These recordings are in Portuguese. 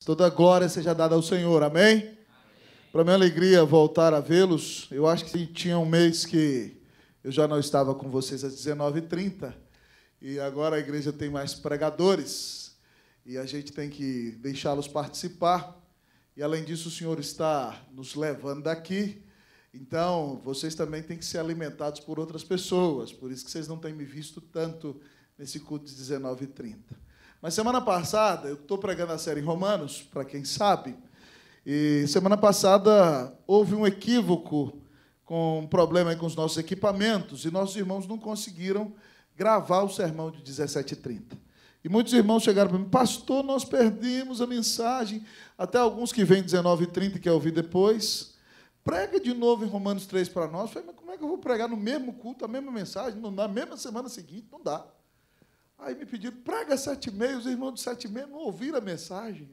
Toda glória seja dada ao Senhor, amém? Para minha alegria voltar a vê-los. Eu acho que tinha um mês que eu já não estava com vocês às 19h30 e agora a igreja tem mais pregadores e a gente tem que deixá-los participar. E além disso, o Senhor está nos levando daqui, então vocês também têm que ser alimentados por outras pessoas, por isso que vocês não têm me visto tanto nesse culto de 19h30. Mas semana passada, eu estou pregando a série Romanos, para quem sabe, e semana passada houve um equívoco com um problema aí com os nossos equipamentos, e nossos irmãos não conseguiram gravar o sermão de 17h30. E muitos irmãos chegaram para mim: pastor, nós perdemos a mensagem. Até alguns que vêm 19h30 e quer ouvir depois. Prega de novo em Romanos 3 para nós. Eu falei: mas como é que eu vou pregar no mesmo culto, a mesma mensagem, na mesma semana seguinte? Não dá. Aí me pediram: prega 7h30, os irmãos de 7h30 não ouviram a mensagem.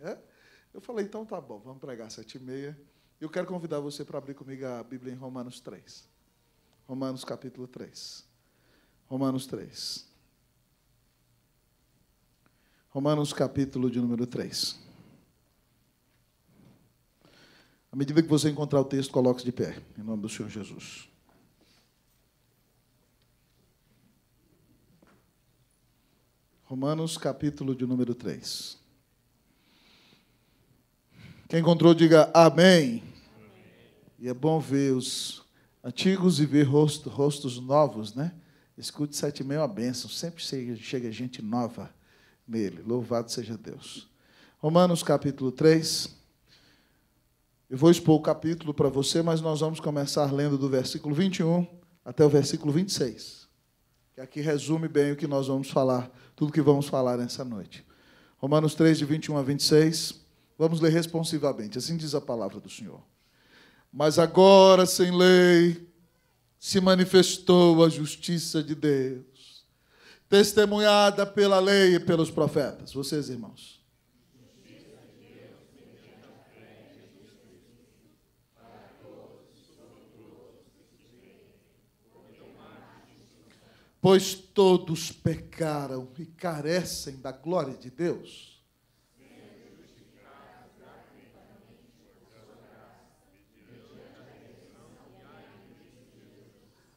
Eu falei: então tá bom, vamos pregar 7h30. Eu quero convidar você para abrir comigo a Bíblia em Romanos 3. Romanos capítulo 3. Romanos 3. Romanos capítulo de número 3. À medida que você encontrar o texto, coloque-se de pé, em nome do Senhor Jesus. Romanos capítulo de número 3. Quem encontrou, diga amém. E é bom ver os antigos e ver rostos novos, né? Esse culto de 7h30 é uma bênção, sempre chega gente nova nele. Louvado seja Deus. Romanos capítulo 3. Eu vou expor o capítulo para você, mas nós vamos começar lendo do versículo 21 até o versículo 26. Que aqui resume bem o que nós vamos falar, tudo que vamos falar nessa noite. Romanos 3, de 21 a 26. Vamos ler responsivamente. Assim diz a palavra do Senhor. Mas agora, sem lei, se manifestou a justiça de Deus, testemunhada pela lei e pelos profetas. Vocês, irmãos. Pois todos pecaram e carecem da glória de Deus.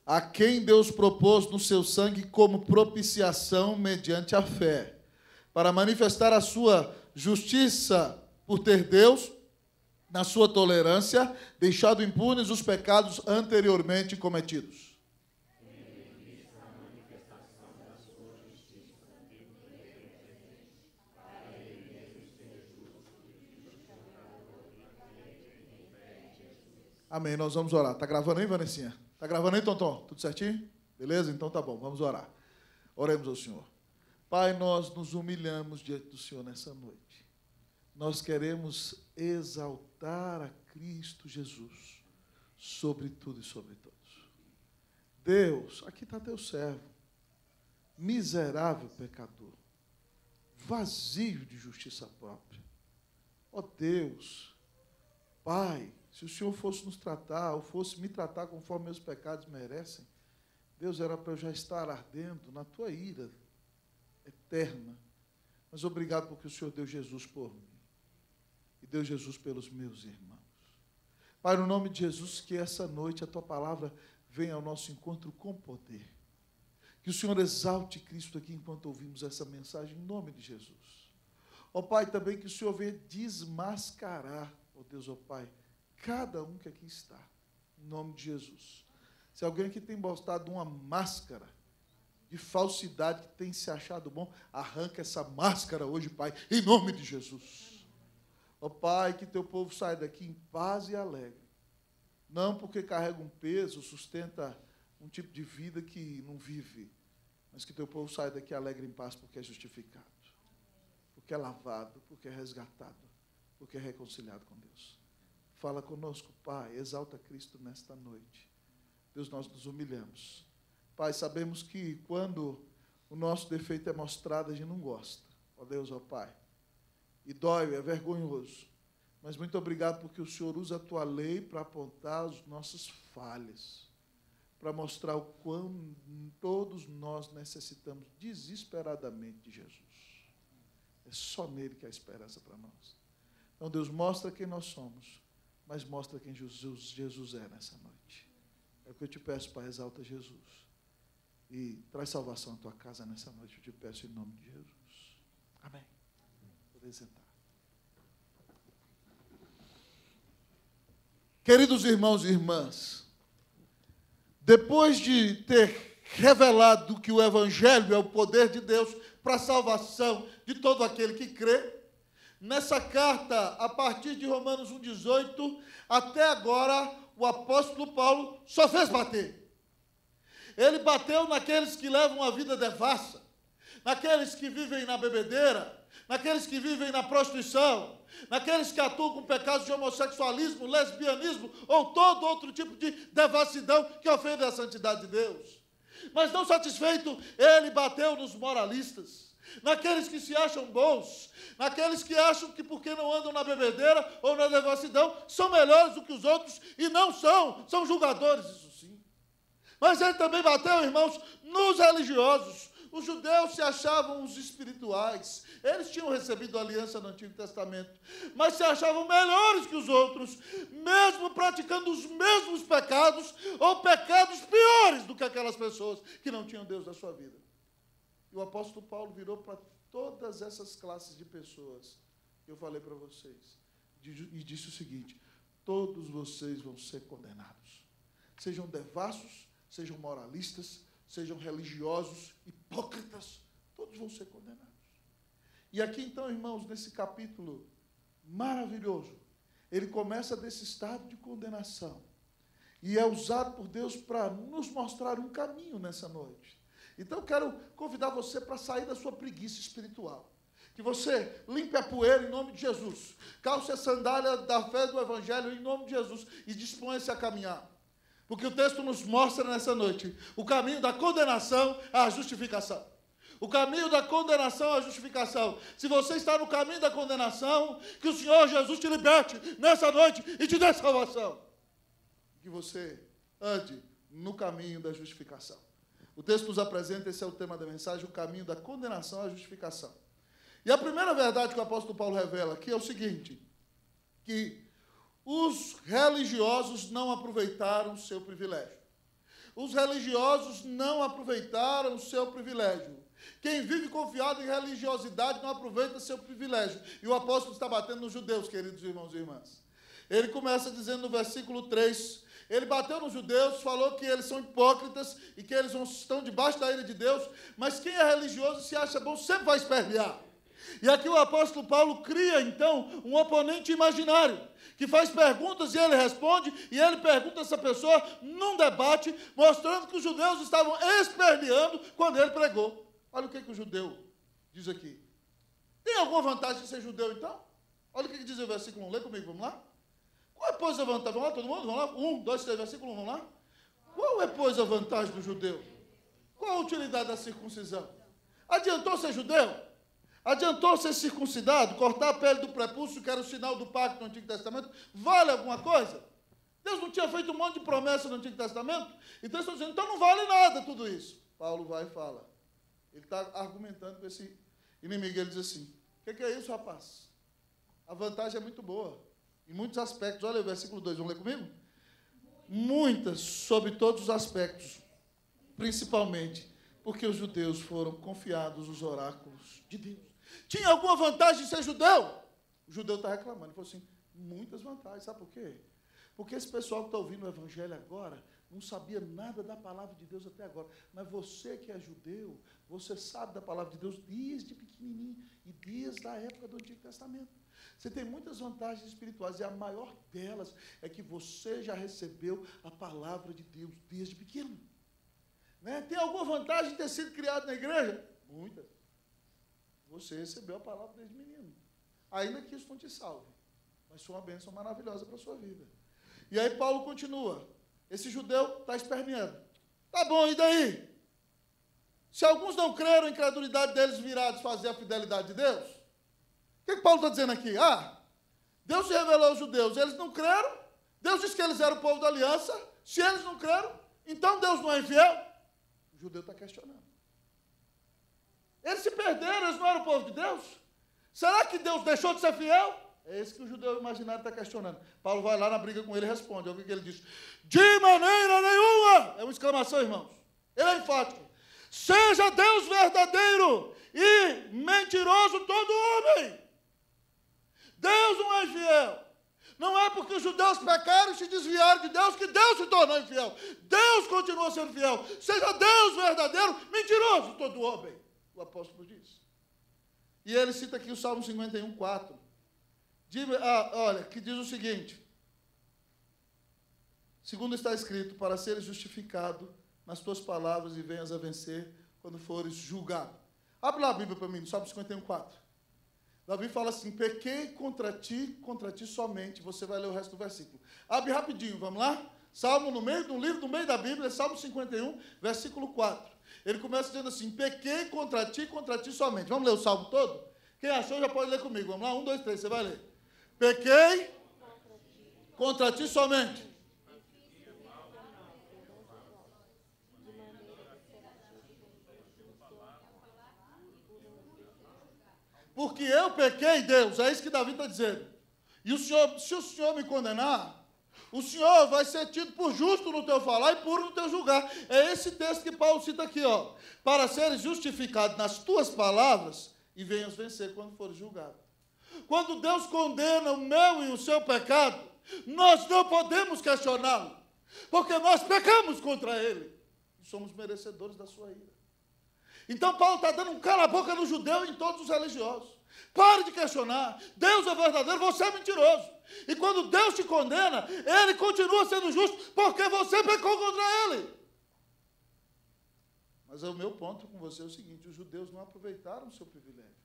A quem Deus propôs no seu sangue como propiciação mediante a fé, para manifestar a sua justiça por ter Deus, na sua tolerância, deixado impunes os pecados anteriormente cometidos. Amém. Nós vamos orar. Está gravando aí, Vanessinha? Está gravando aí, Tonton? Tudo certinho? Beleza? Então tá bom, vamos orar. Oremos ao Senhor. Pai, nós nos humilhamos diante do Senhor nessa noite. Nós queremos exaltar a Cristo Jesus sobre tudo e sobre todos. Deus, aqui está teu servo, miserável pecador, vazio de justiça própria. Ó Deus, Pai, se o Senhor fosse nos tratar, ou fosse me tratar conforme meus pecados merecem, Deus, era para eu já estar ardendo na tua ira eterna. Mas obrigado porque o Senhor deu Jesus por mim. E deu Jesus pelos meus irmãos. Pai, no nome de Jesus, que essa noite a tua palavra venha ao nosso encontro com poder. Que o Senhor exalte Cristo aqui enquanto ouvimos essa mensagem, em nome de Jesus. Ó Pai, também que o Senhor venha desmascarar, ó Deus, ó Pai, cada um que aqui está, em nome de Jesus. Se alguém aqui tem botado uma máscara de falsidade, que tem se achado bom, arranca essa máscara hoje, Pai, em nome de Jesus. Ó Pai, que teu povo saia daqui em paz e alegre. Não porque carrega um peso, sustenta um tipo de vida que não vive, mas que teu povo saia daqui alegre e em paz porque é justificado, porque é lavado, porque é resgatado, porque é reconciliado com Deus. Fala conosco, Pai, exalta Cristo nesta noite. Deus, nós nos humilhamos. Pai, sabemos que quando o nosso defeito é mostrado, a gente não gosta. Ó Deus, ó Pai. E dói, é vergonhoso. Mas muito obrigado porque o Senhor usa a tua lei para apontar as nossas falhas, para mostrar o quão todos nós necessitamos desesperadamente de Jesus. É só nele que há esperança para nós. Então, Deus mostra quem nós somos, mas mostra quem Jesus é nessa noite. É o que eu te peço, Pai, exalta Jesus. E traz salvação à tua casa nessa noite, eu te peço em nome de Jesus. Amém. Poder sentar. Queridos irmãos e irmãs, depois de ter revelado que o Evangelho é o poder de Deus para a salvação de todo aquele que crê, nessa carta, a partir de Romanos 1,18, até agora, o apóstolo Paulo só fez bater. Ele bateu naqueles que levam uma vida devassa, naqueles que vivem na bebedeira, naqueles que vivem na prostituição, naqueles que atuam com pecados de homossexualismo, lesbianismo ou todo outro tipo de devassidão que ofende a santidade de Deus. Mas não satisfeito, ele bateu nos moralistas, naqueles que se acham bons, naqueles que acham que porque não andam na bebedeira ou na devassidão, são melhores do que os outros, e não são julgadores, isso sim. Mas ele também bateu, irmãos, nos religiosos. Os judeus se achavam os espirituais, eles tinham recebido a aliança no Antigo Testamento, mas se achavam melhores que os outros, mesmo praticando os mesmos pecados, ou pecados piores do que aquelas pessoas que não tinham Deus na sua vida. E o apóstolo Paulo virou para todas essas classes de pessoas que eu falei para vocês, e disse o seguinte: todos vocês vão ser condenados, sejam devassos, sejam moralistas, sejam religiosos, hipócritas, todos vão ser condenados. E aqui então, irmãos, nesse capítulo maravilhoso, ele começa desse estado de condenação, e é usado por Deus para nos mostrar um caminho nessa noite. Então eu quero convidar você para sair da sua preguiça espiritual, que você limpe a poeira em nome de Jesus, calce a sandália da fé do Evangelho em nome de Jesus e disponha-se a caminhar. Porque o texto nos mostra nessa noite o caminho da condenação à justificação. O caminho da condenação à justificação. Se você está no caminho da condenação, que o Senhor Jesus te liberte nessa noite e te dê salvação. Que você ande no caminho da justificação. O texto nos apresenta, esse é o tema da mensagem, o caminho da condenação à justificação. E a primeira verdade que o apóstolo Paulo revela aqui é o seguinte, que os religiosos não aproveitaram o seu privilégio. Os religiosos não aproveitaram o seu privilégio. Quem vive confiado em religiosidade não aproveita seu privilégio. E o apóstolo está batendo nos judeus, queridos irmãos e irmãs. Ele começa dizendo no versículo 3, ele bateu nos judeus, falou que eles são hipócritas e que eles estão debaixo da ira de Deus, mas quem é religioso e se acha bom sempre vai espernear. E aqui o apóstolo Paulo cria, então, um oponente imaginário, que faz perguntas e ele responde, e ele pergunta a essa pessoa num debate, mostrando que os judeus estavam esperneando quando ele pregou. Olha o que o judeu diz aqui. Tem alguma vantagem de ser judeu, então? Olha o que diz o versículo 1. Lê comigo, vamos lá? Qual é, pois, a vantagem? Vamos lá, todo mundo? Vamos lá? 1, 2, 3, versículo 1, vamos lá? Qual é, pois, a vantagem do judeu? Qual a utilidade da circuncisão? Adiantou ser judeu? Adiantou ser circuncidado? Cortar a pele do prepúcio, que era o sinal do pacto no Antigo Testamento? Vale alguma coisa? Deus não tinha feito um monte de promessa no Antigo Testamento? Então eles estão dizendo, então não vale nada tudo isso. Paulo vai e fala. Ele está argumentando com esse inimigo. Ele diz assim, o que é isso, rapaz? A vantagem é muito boa. Em muitos aspectos. Olha o versículo 2, vamos ler comigo? Muitas, sobre todos os aspectos. Principalmente porque os judeus foram confiados os oráculos de Deus. Tinha alguma vantagem em ser judeu? O judeu está reclamando. Ele falou assim, muitas vantagens. Sabe por quê? Porque esse pessoal que está ouvindo o Evangelho agora não sabia nada da palavra de Deus até agora. Mas você que é judeu, você sabe da palavra de Deus desde pequenininho e desde a época do Antigo Testamento. Você tem muitas vantagens espirituais e a maior delas é que você já recebeu a palavra de Deus desde pequeno. Né? Tem alguma vantagem de ter sido criado na igreja? Muitas. Você recebeu a palavra desde menino. Ainda que isso não te salve. Mas foi uma bênção maravilhosa para a sua vida. E aí Paulo continua. Esse judeu está esperneando. Tá bom, e daí? Se alguns não creram, a incredulidade deles virá a desfazer a fidelidade de Deus? O que Paulo está dizendo aqui? Deus se revelou aos judeus, eles não creram. Deus disse que eles eram o povo da aliança. Se eles não creram, então Deus não é infiel? O judeu está questionando. Eles se perderam, eles não eram o povo de Deus? Será que Deus deixou de ser fiel? É esse que o judeu imaginário está questionando. Paulo vai lá na briga com ele e responde. Olha o que ele diz. De maneira nenhuma! É uma exclamação, irmãos. Ele é enfático. Seja Deus verdadeiro e mentiroso todo homem. Deus não é infiel. Não é porque os judeus pecaram e se desviaram de Deus que Deus se tornou infiel. Deus continua sendo fiel. Seja Deus verdadeiro, mentiroso todo homem. O apóstolo diz. E ele cita aqui o Salmo 51, 4. Olha, que diz o seguinte. Segundo está escrito, para seres justificado nas tuas palavras e venhas a vencer quando fores julgado. Abre lá a Bíblia para mim, no Salmo 51, 4. Davi fala assim, pequei contra ti somente. Você vai ler o resto do versículo. Abre rapidinho, vamos lá? Salmo no meio do livro, no meio da Bíblia, Salmo 51, versículo 4. Ele começa dizendo assim, pequei contra ti somente. Vamos ler o Salmo todo? Quem achou já pode ler comigo. Vamos lá, 1, 2, 3, você vai ler. Pequei contra ti somente. Porque eu pequei, Deus, é isso que Davi está dizendo. E o Senhor, se o Senhor me condenar, o Senhor vai ser tido por justo no teu falar e puro no teu julgar. É esse texto que Paulo cita aqui, ó. Para seres justificado nas tuas palavras e venhas vencer quando fores julgado. Quando Deus condena o meu e o seu pecado, nós não podemos questioná-lo, porque nós pecamos contra ele e somos merecedores da sua ira. Então Paulo está dando um cala-boca no judeu e em todos os religiosos. Pare de questionar. Deus é verdadeiro, você é mentiroso. E quando Deus te condena, ele continua sendo justo, porque você pecou contra ele. Mas o meu ponto com você é o seguinte, os judeus não aproveitaram o seu privilégio.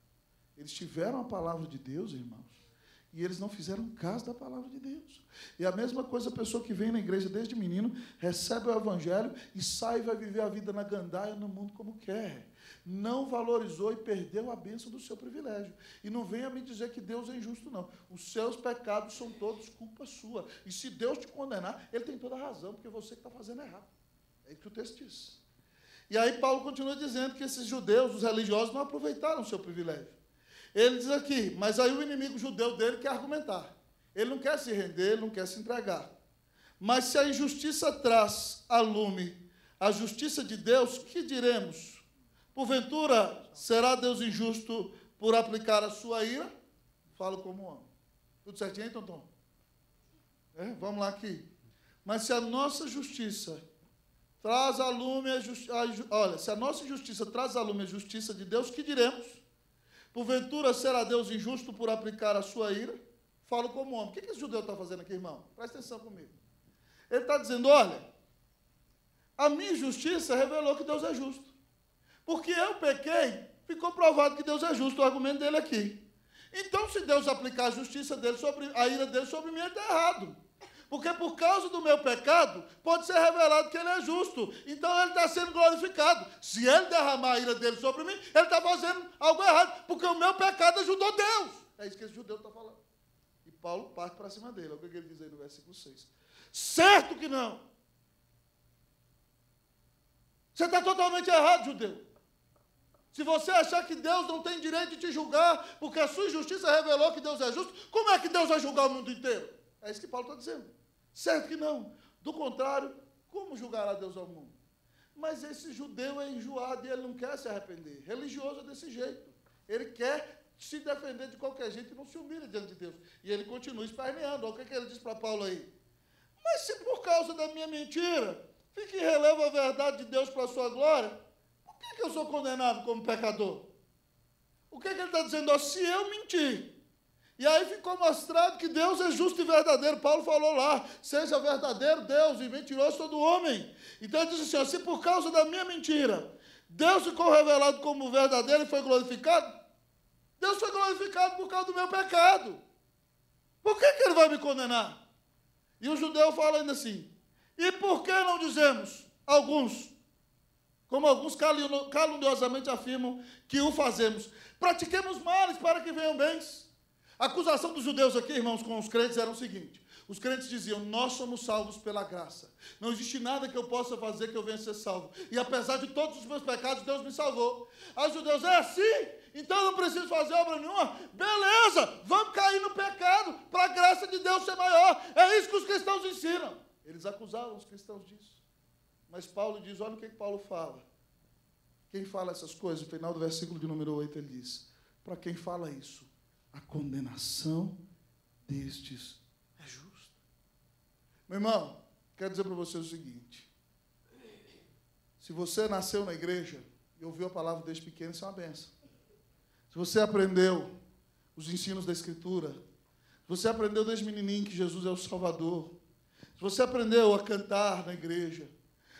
Eles tiveram a palavra de Deus, irmãos, e eles não fizeram caso da palavra de Deus. E a mesma coisa a pessoa que vem na igreja desde menino, recebe o evangelho e sai e vai viver a vida na gandaia, no mundo como quer. Não valorizou e perdeu a bênção do seu privilégio. E não venha me dizer que Deus é injusto, não. Os seus pecados são todos culpa sua. E se Deus te condenar, ele tem toda a razão, porque você que está fazendo errado. É isso que o texto diz. E aí Paulo continua dizendo que esses judeus, os religiosos, não aproveitaram o seu privilégio. Ele diz aqui, mas aí o inimigo judeu dele quer argumentar. Ele não quer se render, ele não quer se entregar. Mas se a injustiça traz a lume a justiça de Deus, que diremos? Porventura, será Deus injusto por aplicar a sua ira? Falo como homem. Tudo certinho, hein, Tonton? Vamos lá aqui. Mas se a nossa justiça traz a lume se a nossa justiça traz a lume a justiça de Deus, que diremos? Porventura, será Deus injusto por aplicar a sua ira? Falo como homem. O que esse judeu está fazendo aqui, irmão? Presta atenção comigo. Ele está dizendo, olha, a minha justiça revelou que Deus é justo. Porque eu pequei, ficou provado que Deus é justo, o argumento dele aqui. Então, se Deus aplicar a justiça dele a ira dele sobre mim, ele está errado. Porque por causa do meu pecado, pode ser revelado que ele é justo. Então ele está sendo glorificado. Se ele derramar a ira dele sobre mim, ele está fazendo algo errado. Porque o meu pecado ajudou Deus. É isso que esse judeu está falando. E Paulo parte para cima dele. Olha o que ele diz aí no versículo 6. Certo que não. Você está totalmente errado, judeu. Se você achar que Deus não tem direito de te julgar, porque a sua justiça revelou que Deus é justo, como é que Deus vai julgar o mundo inteiro? É isso que Paulo está dizendo. Certo que não. Do contrário, como julgará Deus ao mundo? Mas esse judeu é enjoado e ele não quer se arrepender. Religioso é desse jeito. Ele quer se defender de qualquer jeito e não se humilha diante de Deus. E ele continua esperneando. Olha o que ele diz para Paulo aí. Mas se por causa da minha mentira fica em relevo a verdade de Deus para a sua glória, por que eu sou condenado como pecador? O que ele está dizendo? Ó, se eu mentir, e aí ficou mostrado que Deus é justo e verdadeiro. Paulo falou lá, seja verdadeiro Deus e mentiroso todo homem. Então ele disse assim, ó, se por causa da minha mentira, Deus ficou revelado como verdadeiro e foi glorificado, Deus foi glorificado por causa do meu pecado. Por que ele vai me condenar? E o judeu fala ainda assim, e por que não dizemos, como alguns caluniosamente afirmam, que o fazemos? Pratiquemos males para que venham bens. A acusação dos judeus aqui, irmãos, com os crentes era o seguinte. Os crentes diziam, nós somos salvos pela graça. Não existe nada que eu possa fazer que eu venha ser salvo. E apesar de todos os meus pecados, Deus me salvou. Aí os judeus, é assim? Então eu não preciso fazer obra nenhuma? Beleza, vamos cair no pecado, para a graça de Deus ser maior. É isso que os cristãos ensinam. Eles acusavam os cristãos disso. Mas Paulo diz, olha o que Paulo fala. Quem fala essas coisas, no final do versículo de número 8, ele diz, para quem fala isso, a condenação destes é justa. Meu irmão, quero dizer para você o seguinte, se você nasceu na igreja e ouviu a palavra desde pequeno, isso é uma bênção. Se você aprendeu os ensinos da Escritura, se você aprendeu desde menininho que Jesus é o Salvador, se você aprendeu a cantar na igreja,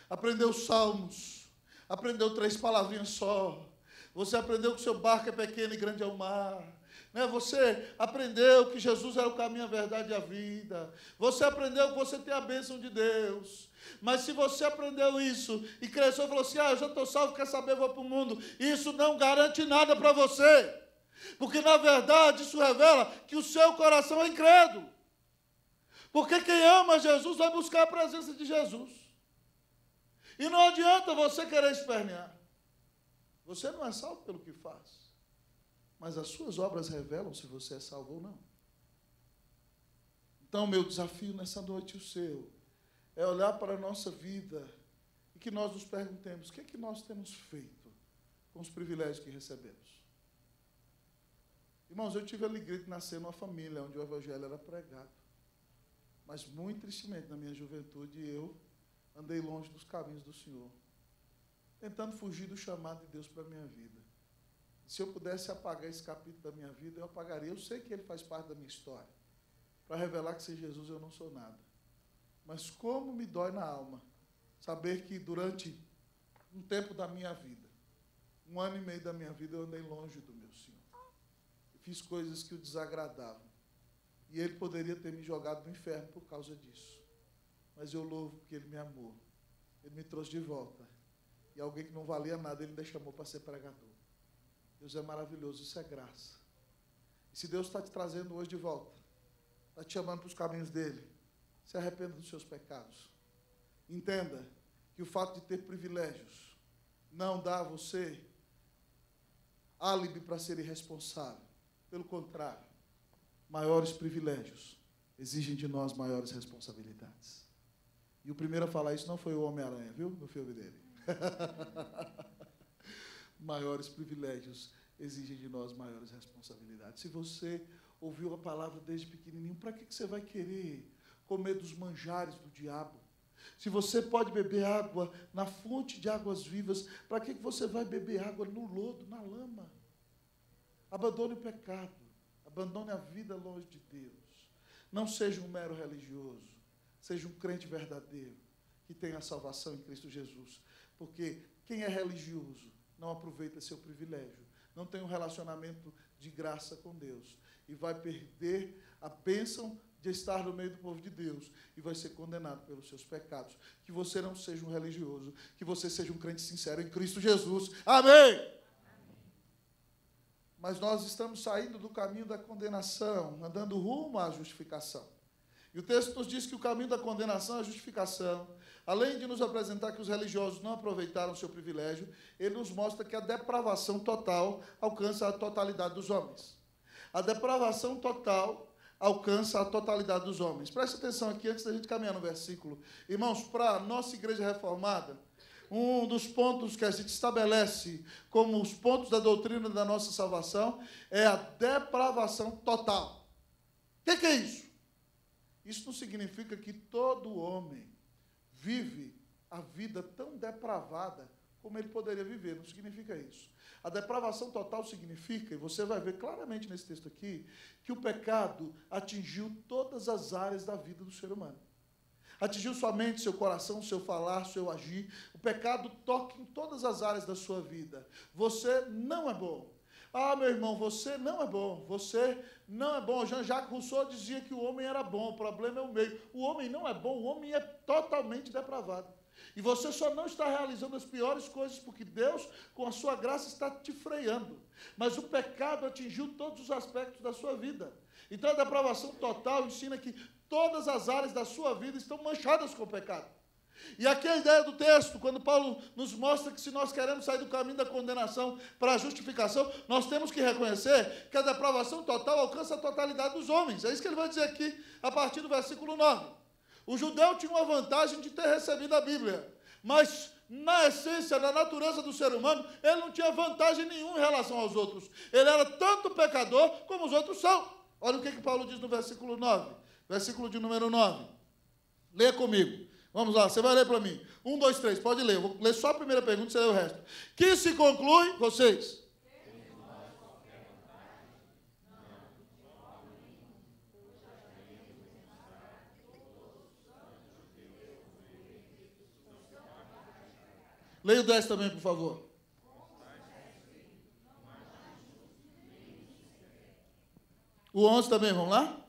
aprendeu salmos, aprendeu 3 palavrinhas só, você aprendeu que o seu barco é pequeno e grande é o mar, né? Você aprendeu que Jesus é o caminho, a verdade e a vida, você aprendeu que você tem a bênção de Deus. Mas se você aprendeu isso e cresceu e falou assim, eu já estou salvo, quer saber, vou para o mundo, isso não garante nada para você, porque na verdade isso revela que o seu coração é incrédulo, porque quem ama Jesus vai buscar a presença de Jesus, e não adianta você querer espernear, você não é salvo pelo que faz, mas as suas obras revelam se você é salvo ou não. Então meu desafio nessa noite, o seu, é olhar para a nossa vida e que nós nos perguntemos, o que é que nós temos feito com os privilégios que recebemos? Irmãos, eu tive a alegria de nascer numa família onde o evangelho era pregado, mas muito tristemente na minha juventude eu andei longe dos caminhos do Senhor, tentando fugir do chamado de Deus para a minha vida. Se eu pudesse apagar esse capítulo da minha vida, eu apagaria. Eu sei que ele faz parte da minha história, para revelar que sem Jesus eu não sou nada. Mas como me dói na alma saber que durante um tempo da minha vida, 1 ano e meio da minha vida, eu andei longe do meu Senhor. Eu fiz coisas que o desagradavam. E Ele poderia ter me jogado no inferno por causa disso. Mas eu louvo porque Ele me amou. Ele me trouxe de volta. E alguém que não valia nada, Ele ainda chamou para ser pregador. Deus é maravilhoso, isso é graça. E se Deus está te trazendo hoje de volta, está te chamando para os caminhos dEle, se arrependa dos seus pecados. Entenda que o fato de ter privilégios não dá a você álibi para ser irresponsável. Pelo contrário, maiores privilégios exigem de nós maiores responsabilidades. E o primeiro a falar isso não foi o Homem-Aranha, viu? No filme dele. Maiores privilégios exigem de nós maiores responsabilidades. Se você ouviu a palavra desde pequenininho, para que você vai querer comer dos manjares do diabo? Se você pode beber água na fonte de águas vivas, para que você vai beber água no lodo, na lama? Abandone o pecado, abandone a vida longe de Deus. Não seja um mero religioso, seja um crente verdadeiro, que tenha a salvação em Cristo Jesus. Porque quem é religioso não aproveita seu privilégio, não tem um relacionamento de graça com Deus, e vai perder a bênção de estar no meio do povo de Deus, e vai ser condenado pelos seus pecados. Que você não seja um religioso, que você seja um crente sincero em Cristo Jesus. Amém! Mas nós estamos saindo do caminho da condenação, andando rumo à justificação. E o texto nos diz que o caminho da condenação é a justificação. Além de nos apresentar que os religiosos não aproveitaram o seu privilégio, ele nos mostra que a depravação total alcança a totalidade dos homens. A depravação total alcança a totalidade dos homens. Preste atenção aqui, antes da gente caminhar no versículo. Irmãos, para a nossa igreja reformada, um dos pontos que a gente estabelece como os pontos da doutrina da nossa salvação é a depravação total. O que é isso? Isso não significa que todo homem vive a vida tão depravada como ele poderia viver, não significa isso. A depravação total significa, e você vai ver claramente nesse texto aqui, que o pecado atingiu todas as áreas da vida do ser humano. Atingiu sua mente, seu coração, seu falar, seu agir. O pecado toca em todas as áreas da sua vida. Você não é bom. Ah, meu irmão, você não é bom. Você não é bom. Jean-Jacques Rousseau dizia que o homem era bom, o problema é o meio. O homem não é bom, o homem é totalmente depravado. E você só não está realizando as piores coisas porque Deus, com a sua graça, está te freando. Mas o pecado atingiu todos os aspectos da sua vida. Então, a depravação total ensina que todas as áreas da sua vida estão manchadas com o pecado. E aqui a ideia do texto, quando Paulo nos mostra que se nós queremos sair do caminho da condenação para a justificação, nós temos que reconhecer que a depravação total alcança a totalidade dos homens. É isso que ele vai dizer aqui, a partir do versículo 9. O judeu tinha uma vantagem de ter recebido a Bíblia, mas na essência, na natureza do ser humano, ele não tinha vantagem nenhuma em relação aos outros. Ele era tanto pecador como os outros são. Olha o que Paulo diz no versículo 9, versículo de número 9. Leia comigo. Vamos lá, você vai ler para mim. 1, 2, 3, pode ler. Eu vou ler só a primeira pergunta e você lê o resto. Que se conclui, vocês? Leia o 10 também, por favor. O 11 também, vamos lá?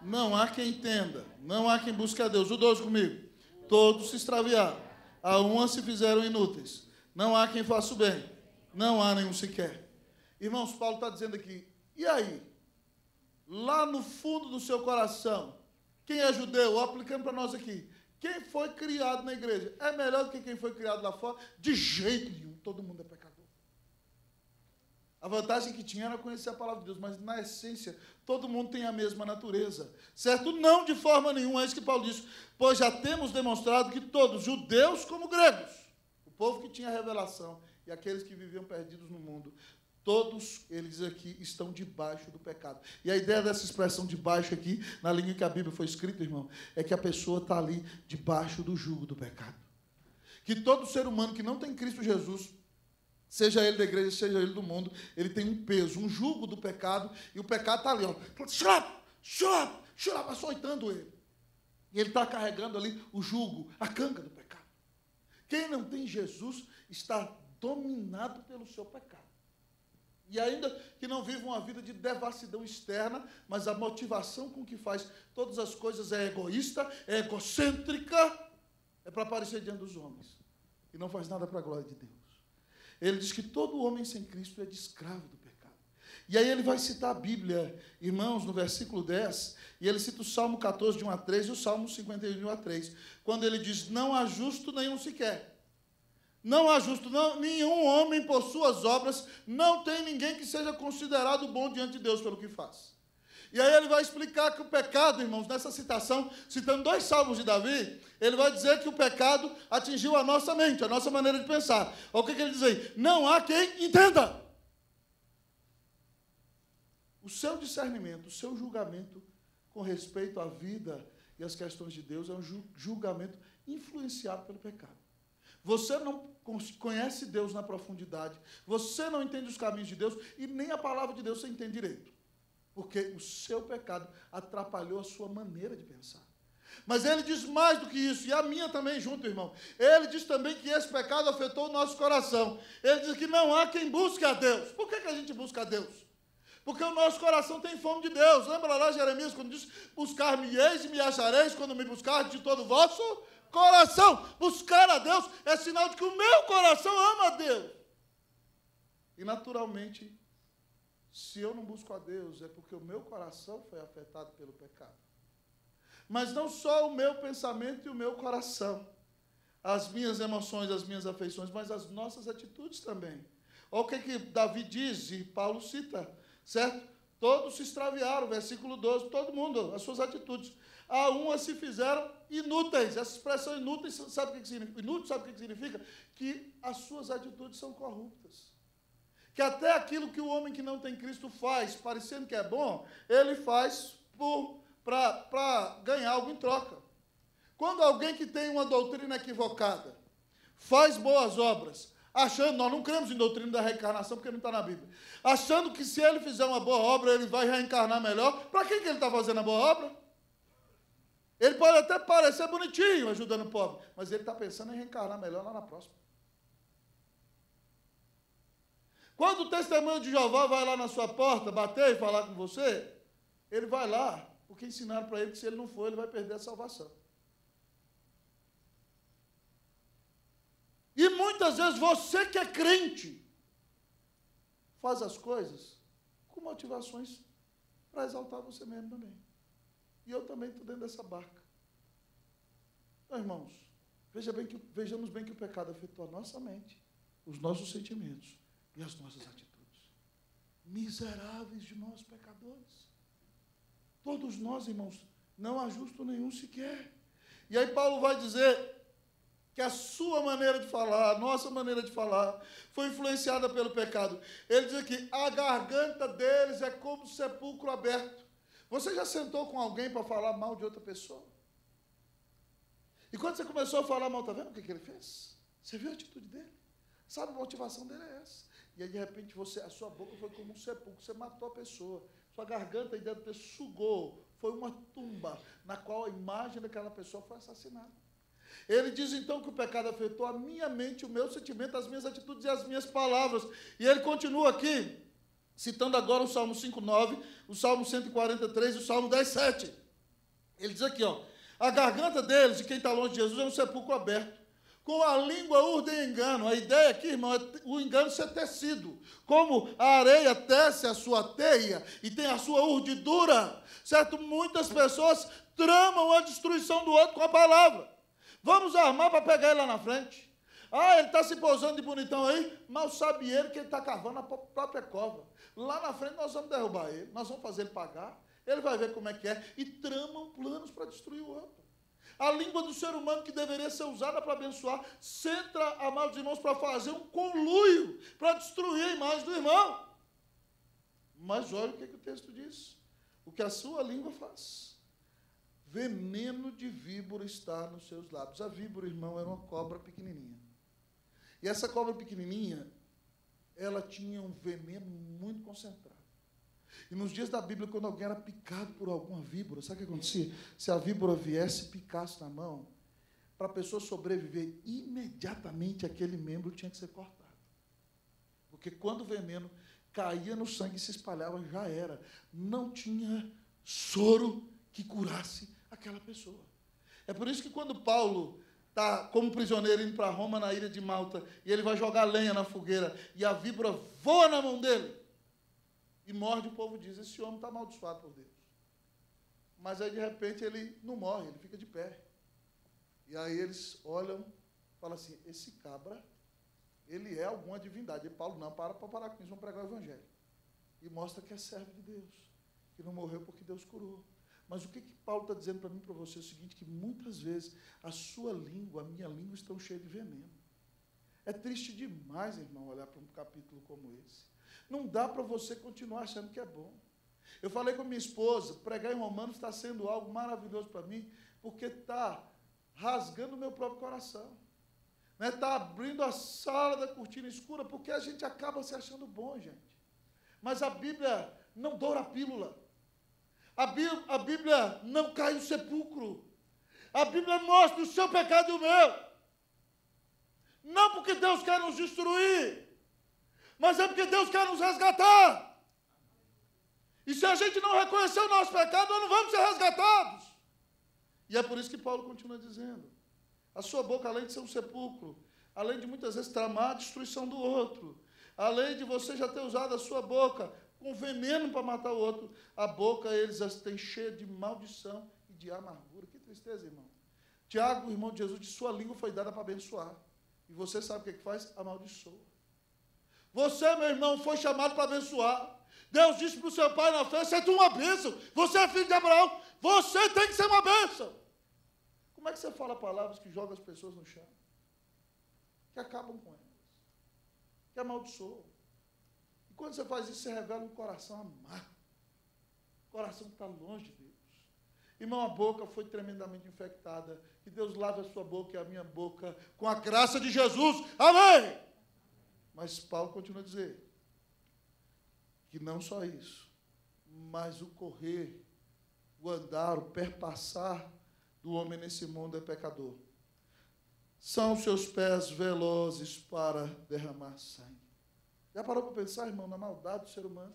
Não há quem entenda, não há quem busque a Deus. O 12 comigo. Todos se extraviaram, a uma se fizeram inúteis. Não há quem faça o bem, não há nenhum sequer. Irmãos, Paulo está dizendo aqui, e aí? Lá no fundo do seu coração, quem é judeu, aplicando para nós aqui, quem foi criado na igreja, é melhor do que quem foi criado lá fora? De jeito nenhum, todo mundo é pecador. A vantagem que tinha era conhecer a palavra de Deus, mas na essência, todo mundo tem a mesma natureza, certo? Não de forma nenhuma, é isso que Paulo diz, pois já temos demonstrado que todos, judeus como gregos, o povo que tinha revelação e aqueles que viviam perdidos no mundo, todos eles aqui estão debaixo do pecado. E a ideia dessa expressão debaixo aqui, na língua que a Bíblia foi escrita, irmão, é que a pessoa está ali debaixo do jugo do pecado. Que todo ser humano que não tem Cristo Jesus, seja ele da igreja, seja ele do mundo, ele tem um peso, um jugo do pecado, e o pecado está ali, ó, açoitando ele. E ele está carregando ali o jugo, a canga do pecado. Quem não tem Jesus está dominado pelo seu pecado. E ainda que não viva uma vida de devassidão externa, mas a motivação com que faz todas as coisas é egoísta, é egocêntrica, é para aparecer diante dos homens. E não faz nada para a glória de Deus. Ele diz que todo homem sem Cristo é de escravo do pecado. E aí ele vai citar a Bíblia, irmãos, no versículo 10, e ele cita o Salmo 14, de 1 a 3, e o Salmo 51, de 1 a 3, quando ele diz, não há justo nenhum sequer. Não há justo, nenhum homem por suas obras, não tem ninguém que seja considerado bom diante de Deus pelo que faz. E aí ele vai explicar que o pecado, irmãos, nessa citação, citando 2 salmos de Davi, ele vai dizer que o pecado atingiu a nossa mente, a nossa maneira de pensar. Olha o que ele diz aí, não há quem entenda. O seu discernimento, o seu julgamento com respeito à vida e às questões de Deus é um julgamento influenciado pelo pecado. Você não conhece Deus na profundidade, você não entende os caminhos de Deus e nem a palavra de Deus você entende direito. Porque o seu pecado atrapalhou a sua maneira de pensar. Mas ele diz mais do que isso, e a minha também junto, irmão. Ele diz também que esse pecado afetou o nosso coração. Ele diz que não há quem busque a Deus. Por que a gente busca a Deus? Porque o nosso coração tem fome de Deus. Lembra lá Jeremias, quando diz, buscar-me-eis e me achareis, quando me buscardes de todo o vosso coração. Buscar a Deus é sinal de que o meu coração ama a Deus. E naturalmente, se eu não busco a Deus, é porque o meu coração foi afetado pelo pecado. Mas não só o meu pensamento e o meu coração, as minhas emoções, as minhas afeições, mas as nossas atitudes também. Olha o que Davi diz, e Paulo cita, certo? Todos se extraviaram, versículo 12, todo mundo, as suas atitudes. A uma se fizeram inúteis. Essa expressão inúteis, sabe o que significa? Inútil, sabe o que significa? Que as suas atitudes são corruptas. Que até aquilo que o homem que não tem Cristo faz, parecendo que é bom, ele faz para ganhar algo em troca. Quando alguém que tem uma doutrina equivocada faz boas obras, achando, nós não cremos em doutrina da reencarnação porque não está na Bíblia, achando que se ele fizer uma boa obra, ele vai reencarnar melhor, para quem que ele está fazendo a boa obra? Ele pode até parecer bonitinho ajudando o pobre, mas ele está pensando em reencarnar melhor lá na próxima. Quando o testemunho de Jeová vai lá na sua porta, bater e falar com você, ele vai lá, porque ensinaram para ele que se ele não for, ele vai perder a salvação. E muitas vezes você que é crente, faz as coisas com motivações para exaltar você mesmo também. E eu também estou dentro dessa barca. Então, irmãos, Vejamos bem que o pecado afetou a nossa mente, os nossos sentimentos e as nossas atitudes. Miseráveis de nós, pecadores. Todos nós, irmãos, não há justo nenhum sequer. E aí Paulo vai dizer que a sua maneira de falar, a nossa maneira de falar, foi influenciada pelo pecado. Ele diz aqui, a garganta deles é como sepulcro aberto. Você já sentou com alguém para falar mal de outra pessoa? E quando você começou a falar mal, está vendo o que ele fez? Você viu a atitude dele? Sabe, a motivação dele é essa. E aí, de repente, a sua boca foi como um sepulcro, você matou a pessoa. Sua garganta aí dentro sugou, foi uma tumba na qual a imagem daquela pessoa foi assassinada. Ele diz, então, que o pecado afetou a minha mente, o meu sentimento, as minhas atitudes e as minhas palavras. E ele continua aqui, citando agora o Salmo 5,9, o Salmo 143 e o Salmo 10,7. Ele diz aqui, ó, a garganta deles, de quem está longe de Jesus, é um sepulcro aberto. Com a língua urdem engano. A ideia aqui, irmão, é o engano ser tecido. Como a areia tece a sua teia e tem a sua urdidura, certo? Muitas pessoas tramam a destruição do outro com a palavra. Vamos armar para pegar ele lá na frente. Ah, ele está se pousando de bonitão aí, mal sabe ele que ele está cavando a própria cova. Lá na frente nós vamos derrubar ele, nós vamos fazer ele pagar, ele vai ver como é que é, e tramam planos para destruir o outro. A língua do ser humano, que deveria ser usada para abençoar, centra, amados irmãos, para fazer um conluio, para destruir a imagem do irmão. Mas olha o que o texto diz. O que a sua língua faz. Veneno de víbora está nos seus lábios. A víbora, irmão, era uma cobra pequenininha. E essa cobra pequenininha, ela tinha um veneno muito concentrado. E nos dias da Bíblia, quando alguém era picado por alguma víbora, sabe o que acontecia? Se a víbora viesse e picasse na mão, para a pessoa sobreviver, imediatamente aquele membro tinha que ser cortado. Porque quando o veneno caía no sangue e se espalhava, já era. Não tinha soro que curasse aquela pessoa. É por isso que quando Paulo está como prisioneiro indo para Roma, na ilha de Malta, e ele vai jogar lenha na fogueira, e a víbora voa na mão dele, e morde, o povo diz, esse homem está amaldiçoado por Deus. Mas aí, de repente, ele não morre, ele fica de pé. E aí eles olham, falam assim, esse cabra, ele é alguma divindade. E Paulo, não, para parar com isso, vamos pregar o evangelho. E mostra que é servo de Deus, que não morreu porque Deus curou. Mas o que Paulo está dizendo para mim e para você é o seguinte, que muitas vezes a sua língua, a minha língua estão cheias de veneno. É triste demais, irmão, olhar para um capítulo como esse. Não dá para você continuar achando que é bom. Eu falei com minha esposa, pregar em Romanos está sendo algo maravilhoso para mim, porque está rasgando o meu próprio coração. Está abrindo a sala da cortina escura, porque a gente acaba se achando bom, gente. Mas a Bíblia não doura a pílula. A Bíblia não cai no sepulcro. A Bíblia mostra o seu pecado e o meu. Não porque Deus quer nos destruir, mas é porque Deus quer nos resgatar. E se a gente não reconhecer o nosso pecado, nós não vamos ser resgatados. E é por isso que Paulo continua dizendo, a sua boca, além de ser um sepulcro, além de muitas vezes tramar a destruição do outro, além de você já ter usado a sua boca com veneno para matar o outro, a boca eles as têm cheia de maldição e de amargura. Que tristeza, irmão. Tiago, o irmão de Jesus, de sua língua foi dada para abençoar. E você sabe o que faz? Amaldiçoa. Você, meu irmão, foi chamado para abençoar. Deus disse para o seu pai na fé, você é uma bênção. Você é filho de Abraão. Você tem que ser uma bênção. Como é que você fala palavras que jogam as pessoas no chão? Que acabam com elas. Que amaldiçoam. E quando você faz isso, você revela um coração amargo. Um coração que está longe de Deus. Irmão, a boca foi tremendamente infectada. Que Deus lave a sua boca e a minha boca com a graça de Jesus. Amém! Mas Paulo continua a dizer que não só isso, mas o correr, o andar, o perpassar do homem nesse mundo é pecador. São seus pés velozes para derramar sangue. Já parou para pensar, irmão, na maldade do ser humano?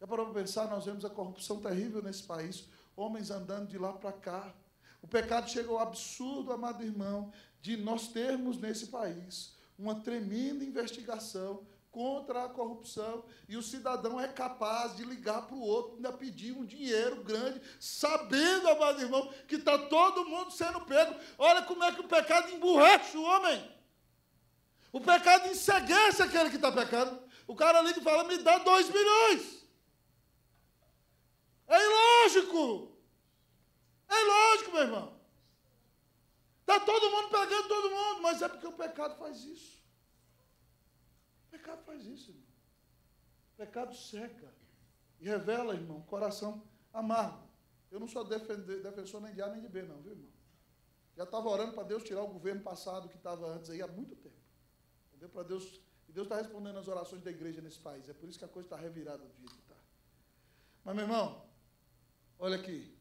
Já parou para pensar, nós vemos a corrupção terrível nesse país, homens andando de lá para cá. O pecado chega ao absurdo, amado irmão, de nós termos nesse país uma tremenda investigação contra a corrupção. E o cidadão é capaz de ligar para o outro, ainda pedir um dinheiro grande, sabendo, amado irmão, que está todo mundo sendo pego. Olha como é que o pecado emburrece o homem. O pecado enceguece aquele que está pecando. O cara liga e fala, me dá 2 milhões. É ilógico. É ilógico, meu irmão. Está todo mundo pegando todo mundo, mas é porque o pecado faz isso. O pecado faz isso, irmão. O pecado cega e revela, irmão, coração amargo. Eu não sou defensor nem de A nem de B, não, viu, irmão? Já estava orando para Deus tirar o governo passado que estava antes aí há muito tempo. Entendeu? Para Deus, e Deus está respondendo as orações da igreja nesse país. É por isso que a coisa está revirada do jeito que está. Mas, meu irmão, olha aqui.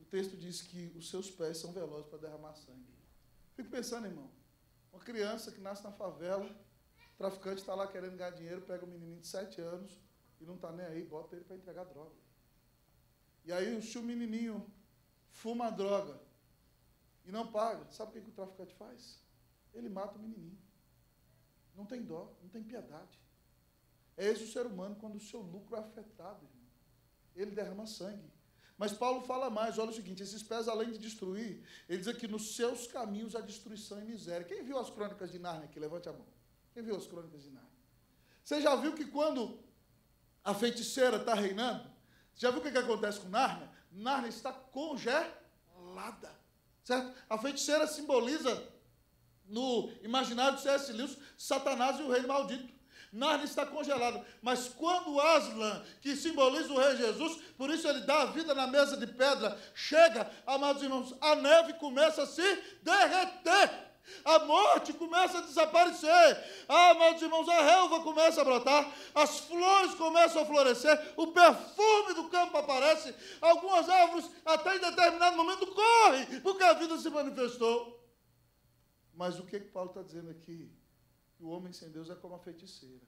O texto diz que os seus pés são velozes para derramar sangue. Fico pensando, irmão, uma criança que nasce na favela, o traficante está lá querendo ganhar dinheiro, pega um menininho de 7 anos e não está nem aí, bota ele para entregar droga. E aí, se o menininho fuma a droga e não paga, sabe o que o traficante faz? Ele mata o menininho. Não tem dó, não tem piedade. É esse o ser humano quando o seu lucro é afetado, irmão. Ele derrama sangue. Mas Paulo fala mais, olha o seguinte, esses pés, além de destruir, ele diz que nos seus caminhos há destruição e miséria. Quem viu as crônicas de Nárnia aqui? Levante a mão. Quem viu as crônicas de Nárnia? Você já viu que quando a feiticeira está reinando, você já viu o que acontece com Nárnia? Nárnia está congelada, certo? A feiticeira simboliza, no imaginário de C.S. Lewis, Satanás e o reino maldito. Nárnia está congelado, mas quando Aslan, que simboliza o rei Jesus, por isso ele dá a vida na mesa de pedra, chega, amados irmãos, a neve começa a se derreter, a morte começa a desaparecer, amados irmãos, a relva começa a brotar, as flores começam a florescer, o perfume do campo aparece, algumas árvores até em determinado momento correm, porque a vida se manifestou. Mas o que Paulo está dizendo aqui? O homem sem Deus é como a feiticeira.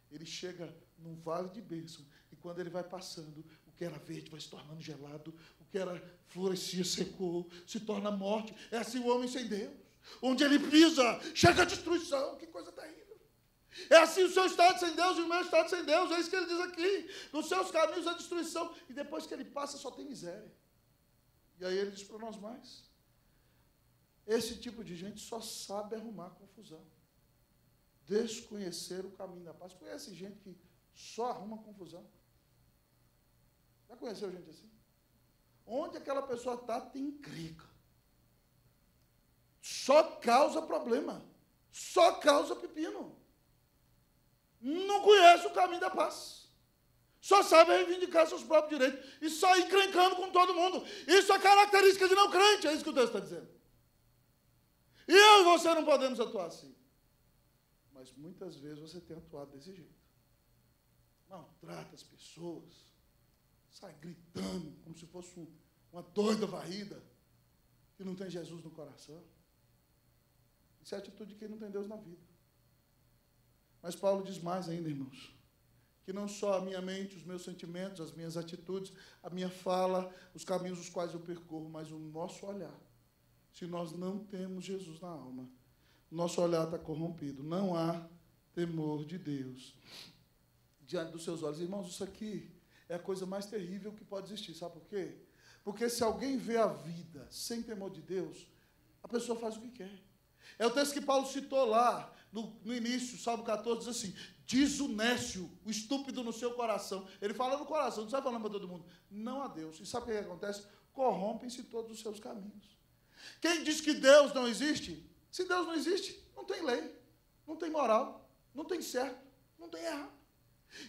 Ele chega num vale de bênção, e quando ele vai passando, o que era verde vai se tornando gelado, o que era florescia, secou, se torna morte. É assim o homem sem Deus. Onde ele pisa, chega a destruição. Que coisa terrível. É assim o seu estado sem Deus e o meu estado sem Deus. É isso que ele diz aqui. Nos seus caminhos a destruição. E depois que ele passa, só tem miséria. E aí ele diz para nós mais. Esse tipo de gente só sabe arrumar confusão. Desconhecer o caminho da paz. Conhece gente que só arruma confusão? Já conheceu gente assim? Onde aquela pessoa está, tem encrenca. Só causa problema. Só causa pepino. Não conhece o caminho da paz. Só sabe reivindicar seus próprios direitos e sair encrencando com todo mundo. Isso é característica de não crente, é isso que o texto está dizendo. E eu e você não podemos atuar assim. Mas muitas vezes você tem atuado desse jeito. Maltrata as pessoas, sai gritando como se fosse uma doida varrida, que não tem Jesus no coração. Isso é a atitude de quem não tem Deus na vida. Mas Paulo diz mais ainda, irmãos, que não só a minha mente, os meus sentimentos, as minhas atitudes, a minha fala, os caminhos os quais eu percorro, mas o nosso olhar, se nós não temos Jesus na alma, nosso olhar está corrompido. Não há temor de Deus diante dos seus olhos. Irmãos, isso aqui é a coisa mais terrível que pode existir. Sabe por quê? Porque se alguém vê a vida sem temor de Deus, a pessoa faz o que quer. É o texto que Paulo citou lá, no início, Salmo 14, diz assim, diz o nécio, o estúpido no seu coração. Ele fala no coração, não sai falando para todo mundo. Não a Deus. E sabe o que acontece? Corrompem-se todos os seus caminhos. Quem diz que Deus não existe? Se Deus não existe, não tem lei, não tem moral, não tem certo, não tem errado.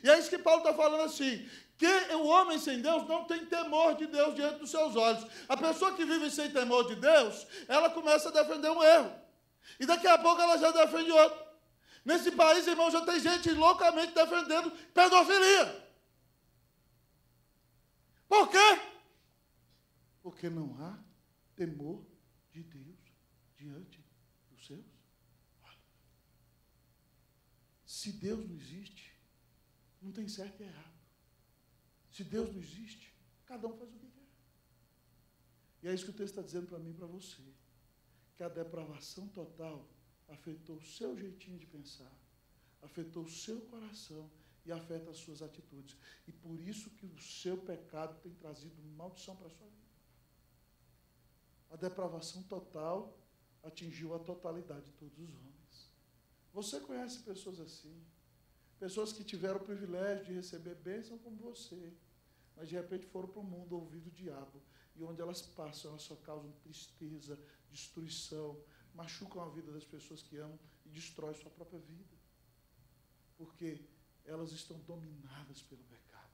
E é isso que Paulo está falando assim, que o homem sem Deus não tem temor de Deus diante dos seus olhos. A pessoa que vive sem temor de Deus, ela começa a defender um erro. E daqui a pouco ela já defende outro. Nesse país, irmão, já tem gente loucamente defendendo pedofilia. Por quê? Porque não há temor de Deus diante dos seus olhos. Se Deus não existe, não tem certo e errado. Se Deus não existe, cada um faz o que quer. E é isso que o texto está dizendo para mim e para você. Que a depravação total afetou o seu jeitinho de pensar, afetou o seu coração e afeta as suas atitudes. E por isso que o seu pecado tem trazido maldição para a sua vida. A depravação total atingiu a totalidade de todos os homens. Você conhece pessoas assim? Pessoas que tiveram o privilégio de receber bênção como você, mas de repente foram para o mundo ouvir do diabo. E onde elas passam, elas só causam tristeza, destruição, machucam a vida das pessoas que amam e destroem sua própria vida. Porque elas estão dominadas pelo pecado.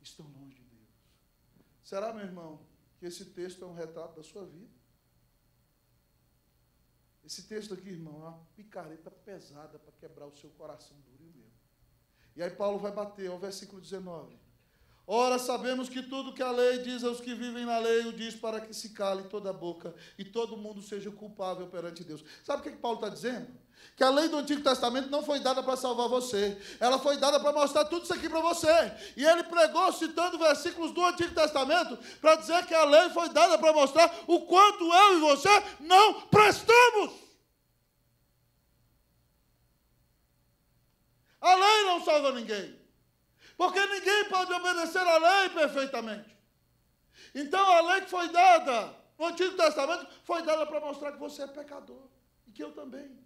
Estão longe de Deus. Será, meu irmão, que esse texto é um retrato da sua vida? Esse texto aqui, irmão, é uma picareta pesada para quebrar o seu coração duro e o meu. E aí Paulo vai bater, ao versículo 19. Ora, sabemos que tudo que a lei diz aos que vivem na lei, o diz para que se cale toda a boca e todo mundo seja culpável perante Deus. Sabe o que Paulo está dizendo? Que a lei do Antigo Testamento não foi dada para salvar você. Ela foi dada para mostrar tudo isso aqui para você. E ele pregou citando versículos do Antigo Testamento para dizer que a lei foi dada para mostrar o quanto eu e você não prestamos. A lei não salva ninguém. Porque ninguém pode obedecer à lei perfeitamente. Então, a lei que foi dada no Antigo Testamento foi dada para mostrar que você é pecador. E que eu também.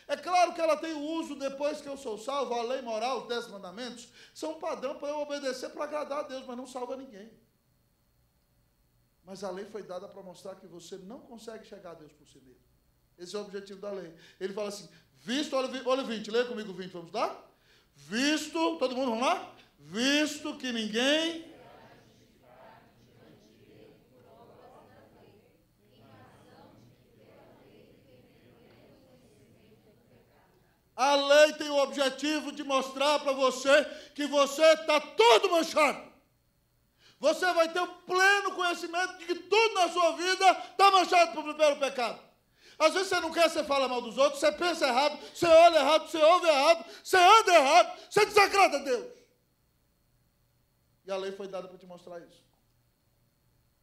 É claro que ela tem o uso, depois que eu sou salvo, a lei moral, os 10 mandamentos, são um padrão para eu obedecer, para agradar a Deus, mas não salva ninguém. Mas a lei foi dada para mostrar que você não consegue chegar a Deus por si mesmo. Esse é o objetivo da lei. Ele fala assim, visto, olha o 20, lê comigo o 20, vamos lá? Visto, todo mundo, vamos lá? Visto que ninguém... A lei tem o objetivo de mostrar para você que você está todo manchado. Você vai ter o pleno conhecimento de que tudo na sua vida está manchado pelo pecado. Às vezes você não quer, você fala mal dos outros, você pensa errado, você olha errado, você ouve errado, você anda errado, você desagrada a Deus. E a lei foi dada para te mostrar isso.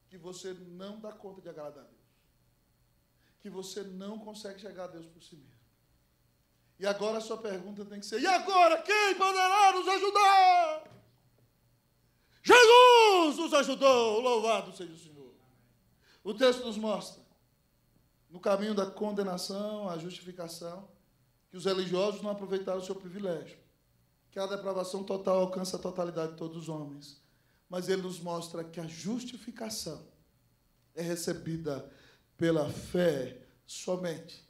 Que você não dá conta de agradar a Deus. Que você não consegue chegar a Deus por si mesmo. E agora a sua pergunta tem que ser, e agora quem poderá nos ajudar? Jesus nos ajudou, louvado seja o Senhor. O texto nos mostra, no caminho da condenação, a justificação, que os religiosos não aproveitaram o seu privilégio, que a depravação total alcança a totalidade de todos os homens. Mas ele nos mostra que a justificação é recebida pela fé somente.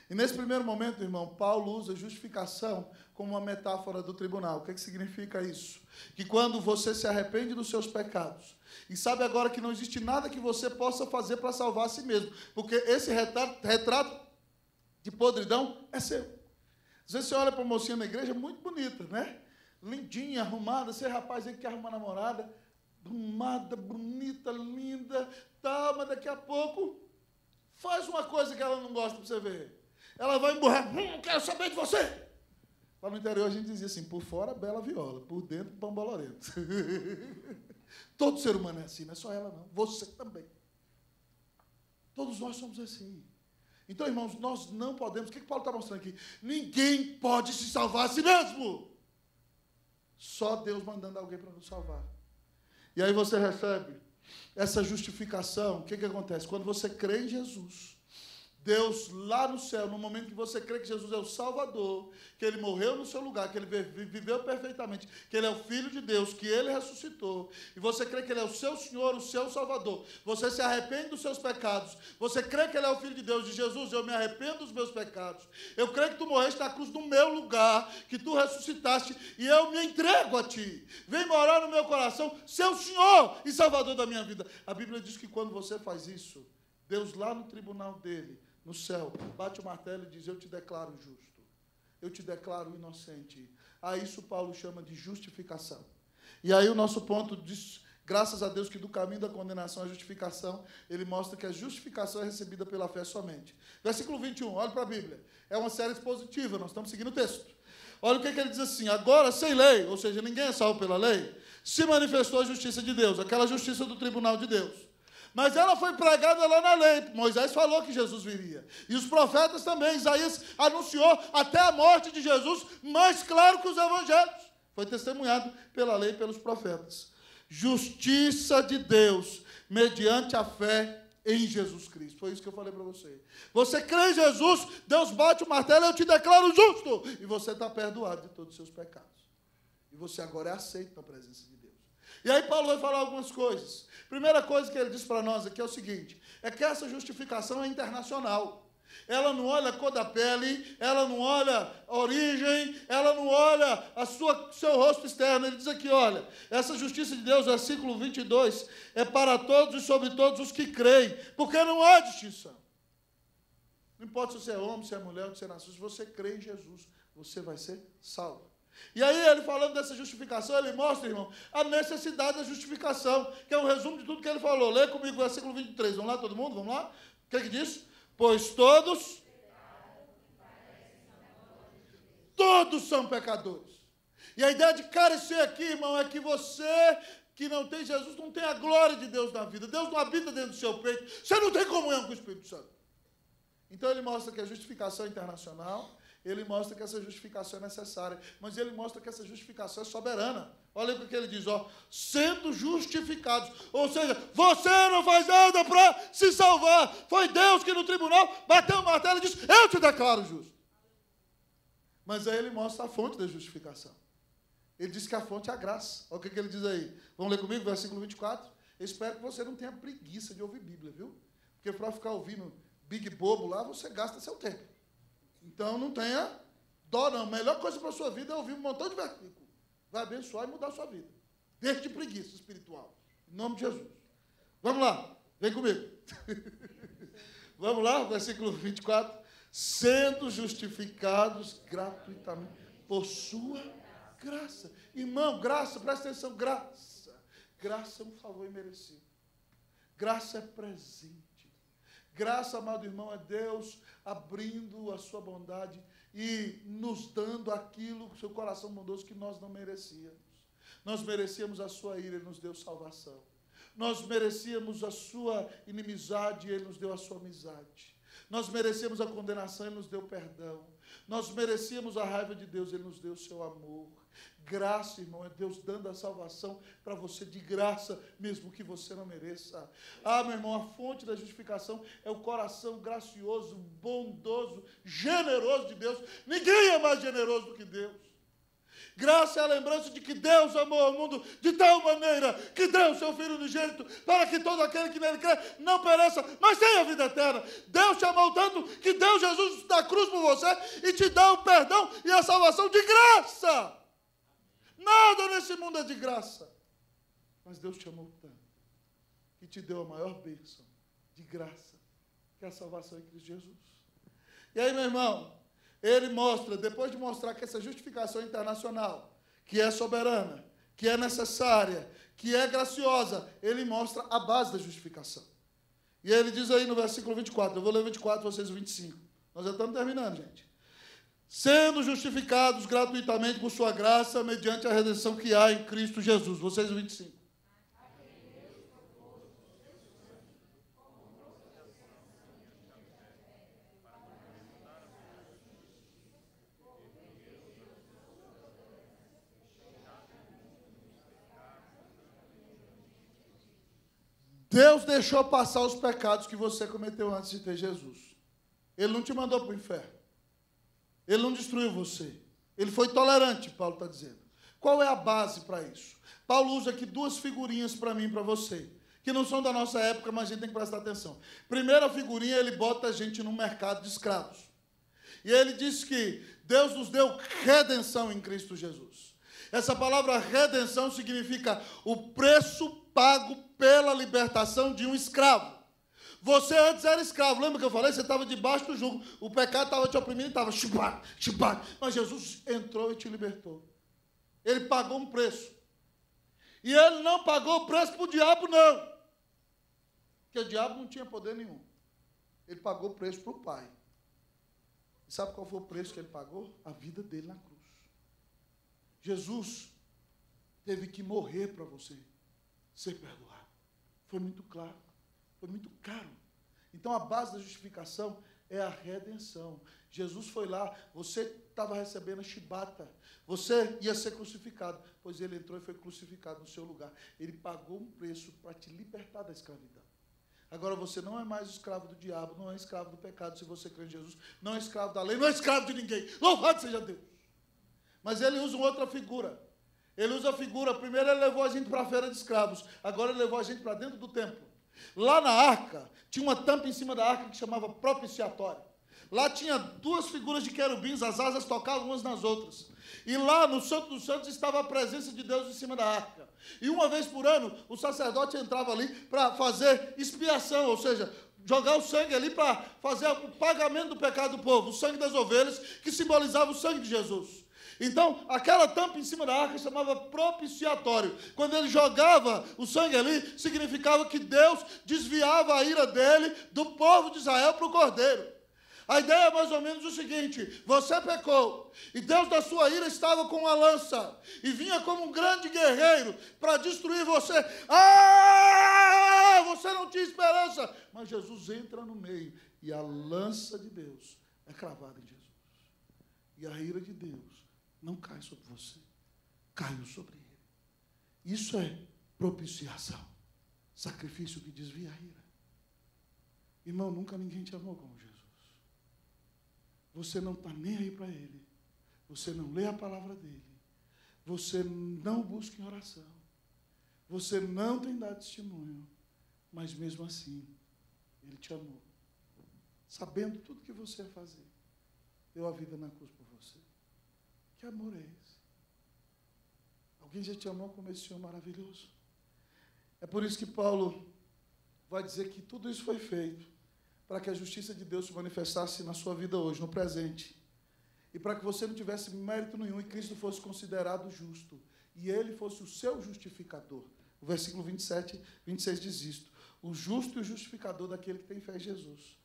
E nesse primeiro momento, irmão, Paulo usa justificação como uma metáfora do tribunal. O que significa isso? Que quando você se arrepende dos seus pecados e sabe agora que não existe nada que você possa fazer para salvar a si mesmo, porque esse retrato de podridão é seu. Às vezes você olha para uma mocinha na igreja muito bonita, né? Lindinha, arrumada, esse rapaz aí que quer arrumar namorada, arrumada, bonita, linda, tal, mas daqui a pouco faz uma coisa que ela não gosta para você ver. Ela vai emburrar, quero saber de você. Lá no interior a gente dizia assim, por fora, bela viola, por dentro, pão bolorento. Todo ser humano é assim, não é só ela não, você também. Todos nós somos assim. Então, irmãos, nós não podemos, o que Paulo está mostrando aqui? Ninguém pode se salvar a si mesmo. Só Deus mandando alguém para nos salvar. E aí você recebe essa justificação. O que acontece? Quando você crê em Jesus, Deus lá no céu, no momento que você crê que Jesus é o Salvador, que Ele morreu no seu lugar, que Ele viveu perfeitamente, que Ele é o Filho de Deus, que Ele ressuscitou, e você crê que Ele é o seu Senhor, o seu Salvador, você se arrepende dos seus pecados, você crê que Ele é o Filho de Deus, de Jesus, eu me arrependo dos meus pecados, eu creio que Tu morreste na cruz no meu lugar, que Tu ressuscitaste, e eu me entrego a Ti, vem morar no meu coração, seu Senhor e Salvador da minha vida. A Bíblia diz que quando você faz isso, Deus lá no tribunal dEle, no céu, bate o martelo e diz, eu te declaro justo, eu te declaro inocente. A isso Paulo chama de justificação. E aí o nosso ponto diz, graças a Deus que do caminho da condenação à justificação, ele mostra que a justificação é recebida pela fé somente. Versículo 21, olha para a Bíblia. É uma série expositiva, nós estamos seguindo o texto. Olha o que ele diz assim, agora sem lei, ou seja, ninguém é salvo pela lei, se manifestou a justiça de Deus, aquela justiça do tribunal de Deus. Mas ela foi pregada lá na lei. Moisés falou que Jesus viria. E os profetas também. Isaías anunciou até a morte de Jesus, mais claro que os evangelhos. Foi testemunhado pela lei e pelos profetas. Justiça de Deus, mediante a fé em Jesus Cristo. Foi isso que eu falei para você. Você crê em Jesus, Deus bate o martelo e eu te declaro justo. E você está perdoado de todos os seus pecados. E você agora é aceito na presença de Deus. E aí Paulo vai falar algumas coisas. Primeira coisa que ele diz para nós aqui é o seguinte, é que essa justificação é internacional. Ela não olha a cor da pele, ela não olha a origem, ela não olha seu rosto externo. Ele diz aqui, olha, essa justiça de Deus, versículo 22, é para todos e sobre todos os que creem, porque não há distinção. Não importa se você é homem, se é mulher, se é nascido, se você crê em Jesus, você vai ser salvo. E aí ele falando dessa justificação, ele mostra, irmão, a necessidade da justificação, que é um resumo de tudo que ele falou. Lê comigo o versículo 23, vamos lá todo mundo, vamos lá? O que diz? Pois todos são pecadores. E a ideia de carecer aqui, irmão, é que você que não tem Jesus não tem a glória de Deus na vida. Deus não habita dentro do seu peito. Você não tem comunhão com o Espírito Santo. Então ele mostra que a justificação é internacional, ele mostra que essa justificação é necessária, mas ele mostra que essa justificação é soberana. Olha o que ele diz, ó, sendo justificados, ou seja, você não faz nada para se salvar, foi Deus que no tribunal bateu o martelo e disse, eu te declaro justo. Mas aí ele mostra a fonte da justificação. Ele diz que a fonte é a graça. Olha o que ele diz aí. Vamos ler comigo, versículo 24? Eu espero que você não tenha preguiça de ouvir Bíblia, viu? Porque para ficar ouvindo Big Bobo lá, você gasta seu tempo. Então não tenha dó, não. A melhor coisa para a sua vida é ouvir um montão de versículos. Vai abençoar e mudar a sua vida. Deixe de preguiça espiritual. Em nome de Jesus. Vamos lá. Vem comigo. Vamos lá, versículo 24. Sendo justificados gratuitamente por sua graça. Irmão, graça, presta atenção, graça. Graça é um favor imerecido. Graça é presente. Graça, amado irmão, é Deus abrindo a sua bondade e nos dando aquilo que o seu coração bondoso que nós não merecíamos. Nós merecíamos a sua ira, Ele nos deu salvação. Nós merecíamos a sua inimizade, Ele nos deu a sua amizade. Nós merecíamos a condenação, Ele nos deu perdão. Nós merecíamos a raiva de Deus, Ele nos deu o seu amor. Graça, irmão, é Deus dando a salvação para você de graça, mesmo que você não mereça. Ah, meu irmão, a fonte da justificação é o coração gracioso, bondoso, generoso de Deus. Ninguém é mais generoso do que Deus. Graça é a lembrança de que Deus amou o mundo de tal maneira que deu o seu Filho unigênito para que todo aquele que nele crê não pereça, mas tenha a vida eterna. Deus te amou tanto que deu Jesus na cruz por você e te dá o perdão e a salvação de graça. Nada nesse mundo é de graça. Mas Deus te amou tanto que te deu a maior bênção de graça, que é a salvação em Cristo Jesus. E aí, meu irmão, ele mostra, depois de mostrar que essa justificação internacional, que é soberana, que é necessária, que é graciosa, ele mostra a base da justificação. E ele diz aí no versículo 24, eu vou ler 24, vocês o 25. Nós já estamos terminando, gente. Sendo justificados gratuitamente por sua graça, mediante a redenção que há em Cristo Jesus. Vocês o 25. Deus deixou passar os pecados que você cometeu antes de ter Jesus. Ele não te mandou para o inferno. Ele não destruiu você. Ele foi tolerante, Paulo está dizendo. Qual é a base para isso? Paulo usa aqui duas figurinhas para mim e para você, que não são da nossa época, mas a gente tem que prestar atenção. Primeira figurinha, ele bota a gente no mercado de escravos. E ele diz que Deus nos deu redenção em Cristo Jesus. Essa palavra redenção significa o preço pago pela libertação de um escravo. Você antes era escravo, lembra que eu falei? Você estava debaixo do jugo, o pecado estava te oprimindo e estava chupado. Mas Jesus entrou e te libertou. Ele pagou um preço. E ele não pagou o preço para o diabo, não. Porque o diabo não tinha poder nenhum. Ele pagou o preço para o Pai. E sabe qual foi o preço que ele pagou? A vida dele na cruz. Jesus teve que morrer para você ser perdoado. Foi muito claro. Foi muito caro. Então, a base da justificação é a redenção. Jesus foi lá, você estava recebendo a chibata, você ia ser crucificado, pois ele entrou e foi crucificado no seu lugar. Ele pagou um preço para te libertar da escravidão. Agora você não é mais escravo do diabo, não é escravo do pecado, se você crê em Jesus, não é escravo da lei, não é escravo de ninguém. Louvado seja Deus! Mas ele usa uma outra figura. Ele usa a figura, primeiro ele levou a gente para a feira de escravos, agora ele levou a gente para dentro do templo. Lá na arca, tinha uma tampa em cima da arca que chamava propiciatório. Lá tinha duas figuras de querubins, as asas tocavam umas nas outras. E lá no Santo dos Santos estava a presença de Deus em cima da arca. E uma vez por ano, o sacerdote entrava ali para fazer expiação, ou seja, jogar o sangue ali para fazer o pagamento do pecado do povo, o sangue das ovelhas, que simbolizava o sangue de Jesus. Então, aquela tampa em cima da arca chamava propiciatório. Quando ele jogava o sangue ali, significava que Deus desviava a ira dele do povo de Israel para o cordeiro. A ideia é mais ou menos o seguinte: você pecou, e Deus da sua ira estava com uma lança, e vinha como um grande guerreiro para destruir você. Você não tinha esperança. Mas Jesus entra no meio, e a lança de Deus é cravada em Jesus. E a ira de Deus não cai sobre você, caiu sobre ele. Isso é propiciação, sacrifício que desvia a ira. Irmão, nunca ninguém te amou como Jesus. Você não está nem aí para ele, você não lê a palavra dele, você não busca em oração, você não tem dado testemunho, mas mesmo assim, ele te amou, sabendo tudo que você ia fazer, deu a vida na cruz por você. Que amor é esse? Alguém já te amou como esse Senhor maravilhoso? É por isso que Paulo vai dizer que tudo isso foi feito para que a justiça de Deus se manifestasse na sua vida hoje, no presente. E para que você não tivesse mérito nenhum e Cristo fosse considerado justo. E ele fosse o seu justificador. O versículo 27, 26 diz isto: o justo e o justificador daquele que tem fé em Jesus.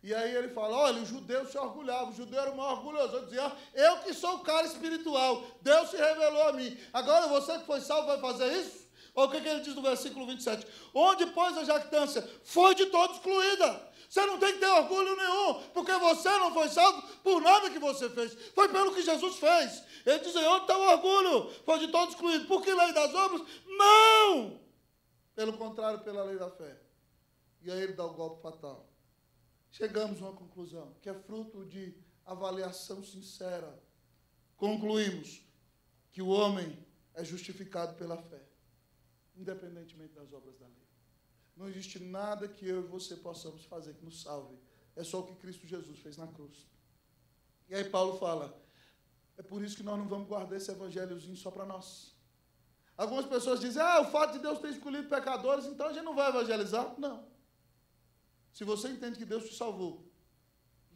E aí ele fala, olha, o judeu se orgulhava, o judeu era o maior orgulhoso. Eu dizia, eu que sou o cara espiritual, Deus se revelou a mim. Agora você que foi salvo vai fazer isso? Olha o que ele diz no versículo 27. Onde, pois, a jactância foi de todos excluída. Você não tem que ter orgulho nenhum, porque você não foi salvo por nada que você fez. Foi pelo que Jesus fez. Ele diz, onde está o orgulho? Foi de todos excluído. Por que lei das obras? Não! Pelo contrário, pela lei da fé. E aí ele dá o golpe fatal. Chegamos a uma conclusão, que é fruto de avaliação sincera. Concluímos que o homem é justificado pela fé, independentemente das obras da lei. Não existe nada que eu e você possamos fazer que nos salve. É só o que Cristo Jesus fez na cruz. E aí Paulo fala, é por isso que nós não vamos guardar esse evangelhozinho só para nós. Algumas pessoas dizem, o fato de Deus ter escolhido pecadores, então a gente não vai evangelizar. Não. Se você entende que Deus te salvou,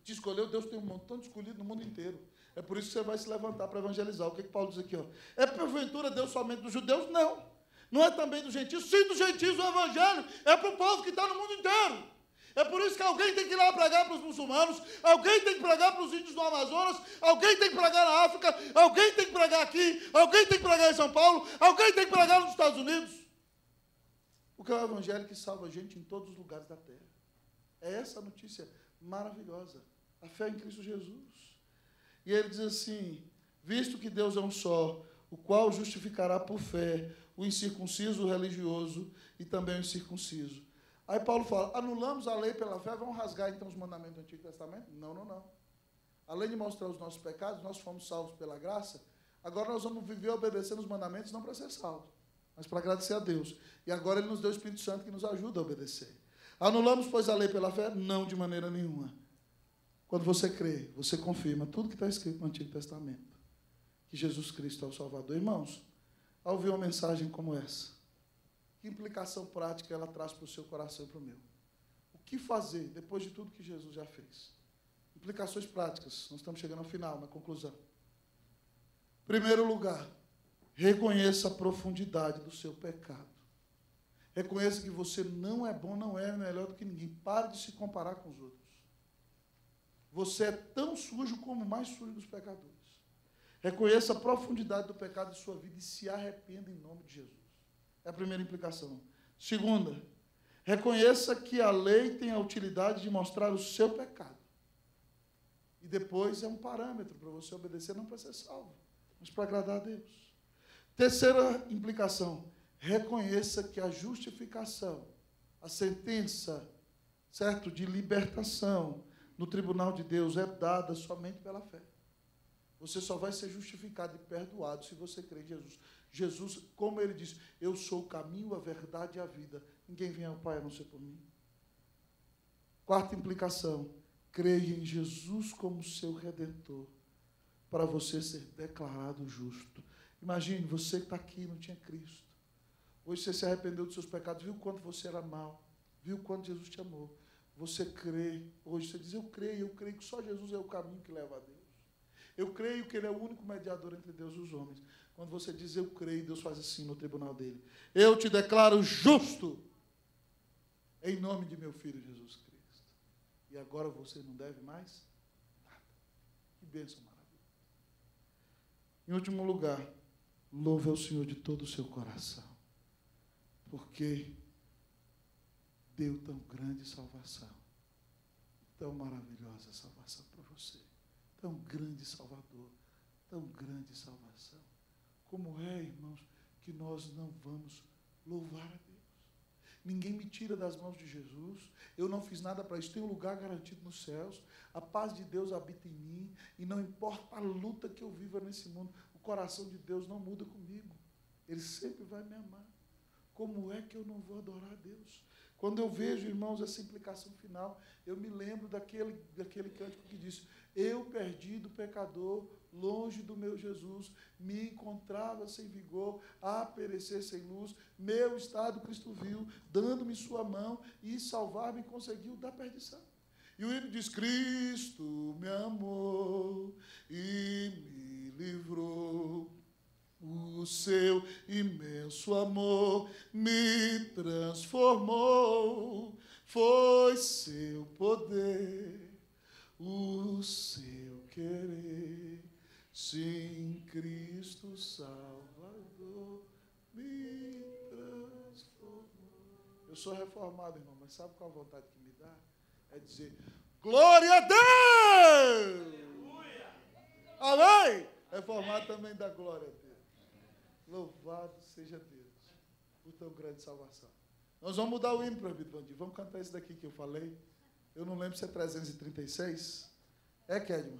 te escolheu, Deus tem um montão de escolhido no mundo inteiro. É por isso que você vai se levantar para evangelizar. O que Paulo diz aqui? É porventura Deus somente dos judeus? Não. Não é também dos gentios? Sim, dos gentios o evangelho é para o povo que está no mundo inteiro. É por isso que alguém tem que ir lá pregar para os muçulmanos, alguém tem que pregar para os índios do Amazonas, alguém tem que pregar na África, alguém tem que pregar aqui, alguém tem que pregar em São Paulo, alguém tem que pregar nos Estados Unidos. Porque é o evangelho que salva a gente em todos os lugares da terra. É essa a notícia maravilhosa, a fé em Cristo Jesus. E ele diz assim, visto que Deus é um só, o qual justificará por fé o incircunciso, o religioso e também o incircunciso. Aí Paulo fala, anulamos a lei pela fé, vamos rasgar então os mandamentos do Antigo Testamento? Não, não, não. Além de mostrar os nossos pecados, nós fomos salvos pela graça, agora nós vamos viver obedecendo os mandamentos, não para ser salvos, mas para agradecer a Deus. E agora ele nos deu o Espírito Santo que nos ajuda a obedecer. Anulamos, pois, a lei pela fé? Não, de maneira nenhuma. Quando você crê, você confirma tudo que está escrito no Antigo Testamento, que Jesus Cristo é o Salvador. Irmãos, ao ouvir uma mensagem como essa, que implicação prática ela traz para o seu coração e para o meu? O que fazer depois de tudo que Jesus já fez? Implicações práticas. Nós estamos chegando ao final, na conclusão. Primeiro lugar, reconheça a profundidade do seu pecado. Reconheça que você não é bom, não é melhor do que ninguém. Pare de se comparar com os outros. Você é tão sujo como o mais sujo dos pecadores. Reconheça a profundidade do pecado de sua vida e se arrependa em nome de Jesus. É a primeira implicação. Segunda, Reconheça que a lei tem a utilidade de mostrar o seu pecado. E depois é um parâmetro para você obedecer, não para ser salvo, mas para agradar a Deus. Terceira implicação, reconheça que a justificação, a sentença, certo, de libertação no tribunal de Deus é dada somente pela fé. Você só vai ser justificado e perdoado se você crer em Jesus. Jesus, como ele disse, eu sou o caminho, a verdade e a vida. Ninguém vem ao Pai a não ser por mim. Quarta implicação, creia em Jesus como seu Redentor, para você ser declarado justo. Imagine, você que está aqui, não tinha Cristo. Hoje você se arrependeu dos seus pecados, viu quanto você era mau, viu quanto Jesus te amou. Você crê, hoje você diz, eu creio que só Jesus é o caminho que leva a Deus. Eu creio que Ele é o único mediador entre Deus e os homens. Quando você diz, eu creio, Deus faz assim no tribunal dele. Eu te declaro justo, em nome de meu Filho Jesus Cristo. E agora você não deve mais nada. Que bênção maravilhosa. Em último lugar, louve ao Senhor de todo o seu coração, porque deu tão grande salvação, tão maravilhosa salvação para você, tão grande Salvador, tão grande salvação. Como é, irmãos, que nós não vamos louvar a Deus? Ninguém me tira das mãos de Jesus, eu não fiz nada para isso, tenho um lugar garantido nos céus, a paz de Deus habita em mim, e não importa a luta que eu viva nesse mundo, o coração de Deus não muda comigo, Ele sempre vai me amar. Como é que eu não vou adorar a Deus? Quando eu vejo, irmãos, essa implicação final, eu me lembro daquele cântico que diz, eu perdido pecador, longe do meu Jesus, me encontrava sem vigor, a perecer sem luz, meu estado Cristo viu, dando-me sua mão e salvar-me conseguiu da perdição. E o hino diz, Cristo me amou e me livrou. O seu imenso amor me transformou, foi seu poder, o seu querer, sim, Cristo Salvador me transformou. Eu sou reformado, irmão, mas sabe qual a vontade que me dá? É dizer, glória a Deus! Amém? Reformado também dá glória a Deus. Louvado seja Deus por tão grande salvação. Nós vamos mudar o hino, presbítero Vandir. Vamos cantar esse daqui que eu falei. Eu não lembro se é 336. É, Kedman?